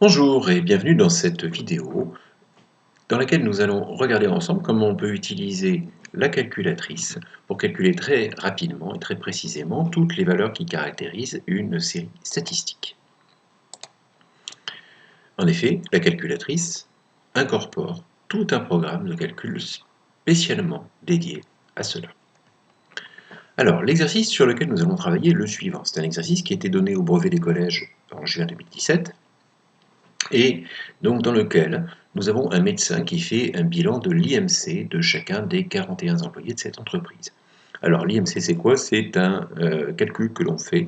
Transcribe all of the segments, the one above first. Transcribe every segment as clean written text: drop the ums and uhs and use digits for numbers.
Bonjour et bienvenue dans cette vidéo dans laquelle nous allons regarder ensemble comment on peut utiliser la calculatrice pour calculer très rapidement et très précisément toutes les valeurs qui caractérisent une série statistique. En effet, la calculatrice incorpore tout un programme de calcul spécialement dédié à cela. Alors, l'exercice sur lequel nous allons travailler est le suivant. C'est un exercice qui a été donné au brevet des collèges en juin 2017 et donc dans lequel nous avons un médecin qui fait un bilan de l'IMC de chacun des 41 employés de cette entreprise. Alors l'IMC c'est quoi? C'est un calcul que l'on fait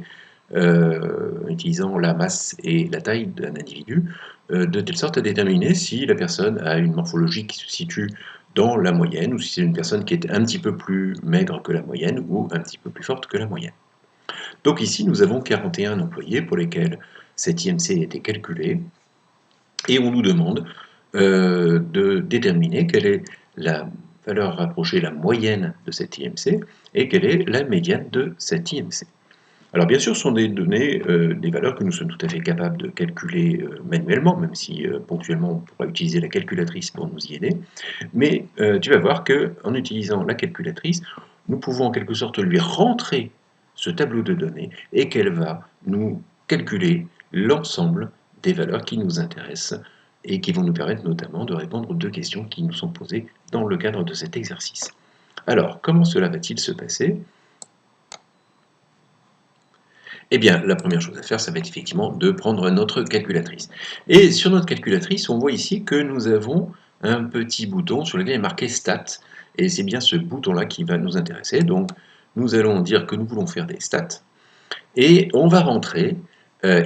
en utilisant la masse et la taille d'un individu de telle sorte à déterminer si la personne a une morphologie qui se situe dans la moyenne ou si c'est une personne qui est un petit peu plus maigre que la moyenne ou un petit peu plus forte que la moyenne. Donc ici nous avons 41 employés pour lesquels cet IMC a été calculé et on nous demande de déterminer quelle est la valeur rapprochée, la moyenne de cet IMC, et quelle est la médiane de cet IMC. Alors bien sûr, ce sont des données, des valeurs que nous sommes tout à fait capables de calculer manuellement, même si ponctuellement on pourra utiliser la calculatrice pour nous y aider, mais tu vas voir qu'en utilisant la calculatrice, nous pouvons en quelque sorte lui rentrer ce tableau de données et qu'elle va nous calculer l'ensemble des valeurs qui nous intéressent et qui vont nous permettre notamment de répondre aux deux questions qui nous sont posées dans le cadre de cet exercice. Alors, comment cela va-t-il se passer? Eh bien, la première chose à faire, ça va être effectivement de prendre notre calculatrice. Et sur notre calculatrice, on voit ici que nous avons un petit bouton sur lequel est marqué Stats. Et c'est bien ce bouton-là qui va nous intéresser. Donc, nous allons dire que nous voulons faire des stats. Et on va rentrer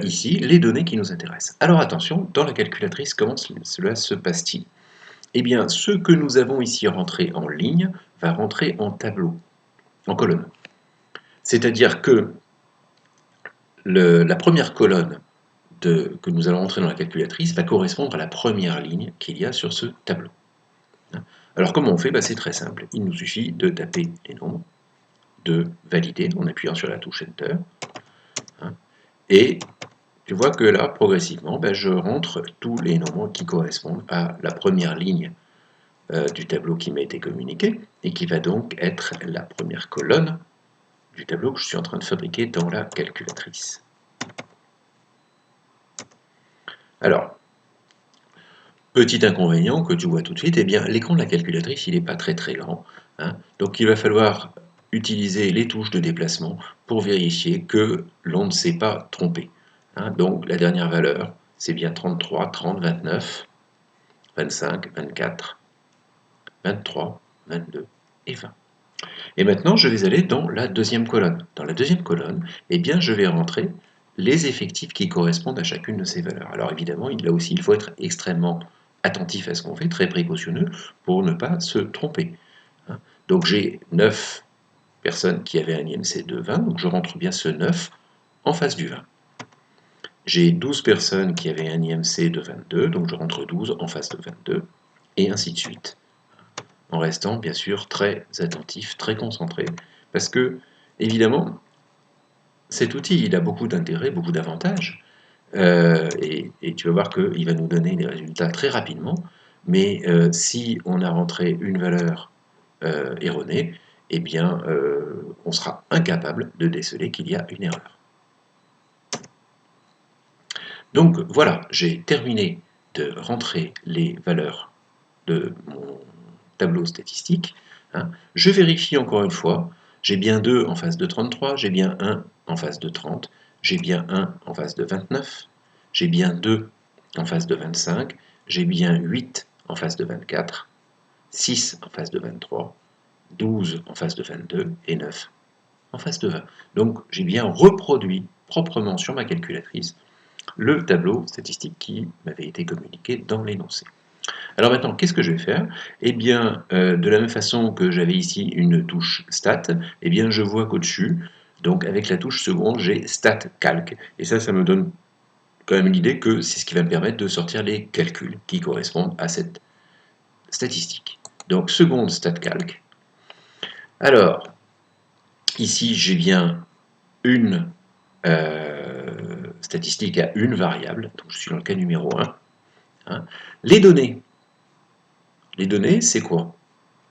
ici les données qui nous intéressent. Alors attention, dans la calculatrice, comment cela se passe-t-il? Eh bien, ce que nous avons ici rentré en ligne va rentrer en tableau, en colonne. C'est-à-dire que la première colonne que nous allons entrer dans la calculatrice va correspondre à la première ligne qu'il y a sur ce tableau. Alors comment on fait? C'est très simple. Il nous suffit de taper les nombres, de valider en appuyant sur la touche Enter. Et tu vois que là, progressivement, je rentre tous les nombres qui correspondent à la première ligne du tableau qui m'a été communiqué et qui va donc être la première colonne du tableau que je suis en train de fabriquer dans la calculatrice. Alors, petit inconvénient que tu vois tout de suite, eh bien l'écran de la calculatrice il n'est pas très grand, donc il va falloir utiliser les touches de déplacement pour vérifier que l'on ne s'est pas trompé. Donc la dernière valeur, c'est bien 33, 30, 29, 25, 24, 23, 22 et 20. Et maintenant, je vais aller dans la deuxième colonne. Dans la deuxième colonne, eh bien, je vais rentrer les effectifs qui correspondent à chacune de ces valeurs. Alors évidemment, là aussi, il faut être extrêmement attentif à ce qu'on fait, très précautionneux, pour ne pas se tromper. Donc j'ai 9 personnes qui avaient un IMC de 20, donc je rentre bien ce 9 en face du 20. J'ai 12 personnes qui avaient un IMC de 22, donc je rentre 12 en face de 22, et ainsi de suite. En restant bien sûr très attentif, très concentré, parce que évidemment, cet outil il a beaucoup d'intérêt, beaucoup d'avantages, et tu vas voir qu'il va nous donner des résultats très rapidement, mais si on a rentré une valeur erronée, eh bien on sera incapable de déceler qu'il y a une erreur. Donc voilà, j'ai terminé de rentrer les valeurs de mon tableau statistique. Je vérifie encore une fois, j'ai bien 2 en face de 33, j'ai bien 1 en face de 30, j'ai bien 1 en face de 29, j'ai bien 2 en face de 25, j'ai bien 8 en face de 24, 6 en face de 23, 12 en face de 22 et 9 en face de 20. Donc j'ai bien reproduit proprement sur ma calculatrice le tableau statistique qui m'avait été communiqué dans l'énoncé. Alors maintenant, qu'est-ce que je vais faire? Eh bien, de la même façon que j'avais ici une touche Stat, eh bien je vois qu'au-dessus, donc avec la touche seconde, j'ai Stat Calc. Et ça me donne quand même l'idée que c'est ce qui va me permettre de sortir les calculs qui correspondent à cette statistique. Donc seconde Stat Calc. Alors, ici j'ai bien une statistique à une variable, donc je suis dans le cas numéro 1. Hein. Les données, c'est quoi?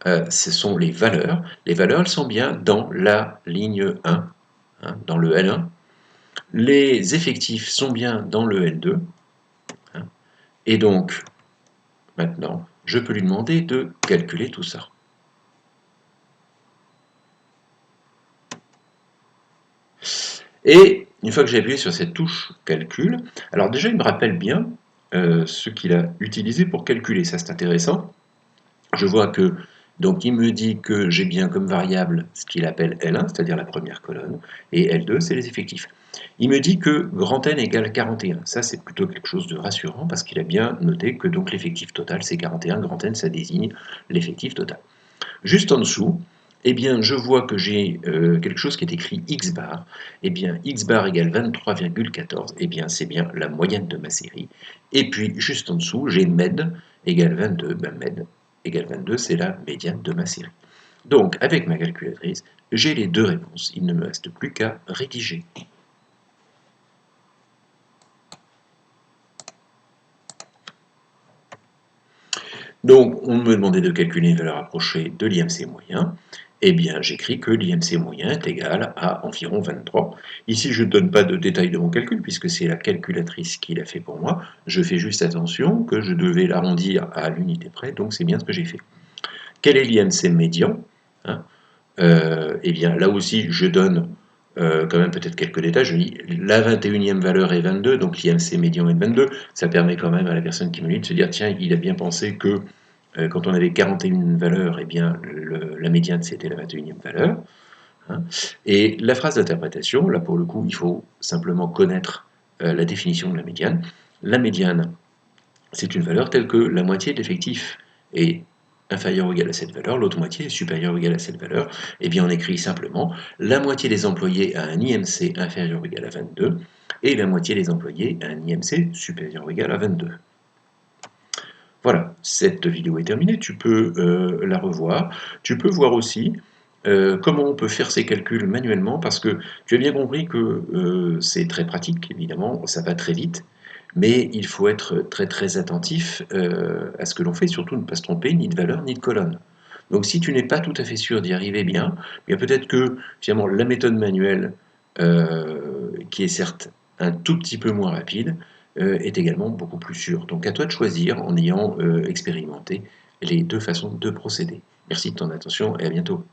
Ce sont les valeurs. Les valeurs, elles sont bien dans la ligne 1, hein, dans le L1. Les effectifs sont bien dans le L2. Hein, et donc, maintenant, je peux lui demander de calculer tout ça. Et une fois que j'ai appuyé sur cette touche calcul, alors déjà il me rappelle bien ce qu'il a utilisé pour calculer, ça c'est intéressant. Je vois que, donc il me dit que j'ai bien comme variable ce qu'il appelle L1, c'est-à-dire la première colonne, et L2 c'est les effectifs. Il me dit que grand N égale 41, ça c'est plutôt quelque chose de rassurant parce qu'il a bien noté que donc l'effectif total c'est 41, grand N ça désigne l'effectif total. Juste en dessous, eh bien, je vois que j'ai quelque chose qui est écrit x bar. Eh bien, x bar égale 23,14. Eh bien, c'est bien la moyenne de ma série. Et puis, juste en dessous, j'ai med égale 22. Ben, med égale 22, c'est la médiane de ma série. Donc, avec ma calculatrice, j'ai les deux réponses. Il ne me reste plus qu'à rédiger. Donc, on me demandait de calculer une valeur approchée de l'IMC moyen. Eh bien, j'écris que l'IMC moyen est égal à environ 23. Ici, je ne donne pas de détails de mon calcul, puisque c'est la calculatrice qui l'a fait pour moi. Je fais juste attention que je devais l'arrondir à l'unité près, donc c'est bien ce que j'ai fait. Quel est l'IMC médian, hein? Eh bien, là aussi, je donne quand même peut-être quelques détails. Je dis la 21e valeur est 22, donc l'IMC médian est 22. Ça permet quand même à la personne qui me lit de se dire, tiens, il a bien pensé que quand on avait 41 valeurs, eh bien, la médiane, c'était la 21e valeur. Hein. Et la phrase d'interprétation, là, pour le coup, il faut simplement connaître la définition de la médiane. La médiane, c'est une valeur telle que la moitié de l'effectif est inférieure ou égale à cette valeur, l'autre moitié est supérieure ou égale à cette valeur. Eh bien, on écrit simplement la moitié des employés a un IMC inférieur ou égal à 22 et la moitié des employés a un IMC supérieur ou égal à 22. Voilà, cette vidéo est terminée, tu peux la revoir. Tu peux voir aussi comment on peut faire ces calculs manuellement, parce que tu as bien compris que c'est très pratique, évidemment, ça va très vite, mais il faut être très très attentif à ce que l'on fait, surtout ne pas se tromper ni de valeur ni de colonne. Donc si tu n'es pas tout à fait sûr d'y arriver bien, peut-être que finalement la méthode manuelle, qui est certes un tout petit peu moins rapide, est également beaucoup plus sûre. Donc à toi de choisir en ayant expérimenté les deux façons de procéder. Merci de ton attention et à bientôt.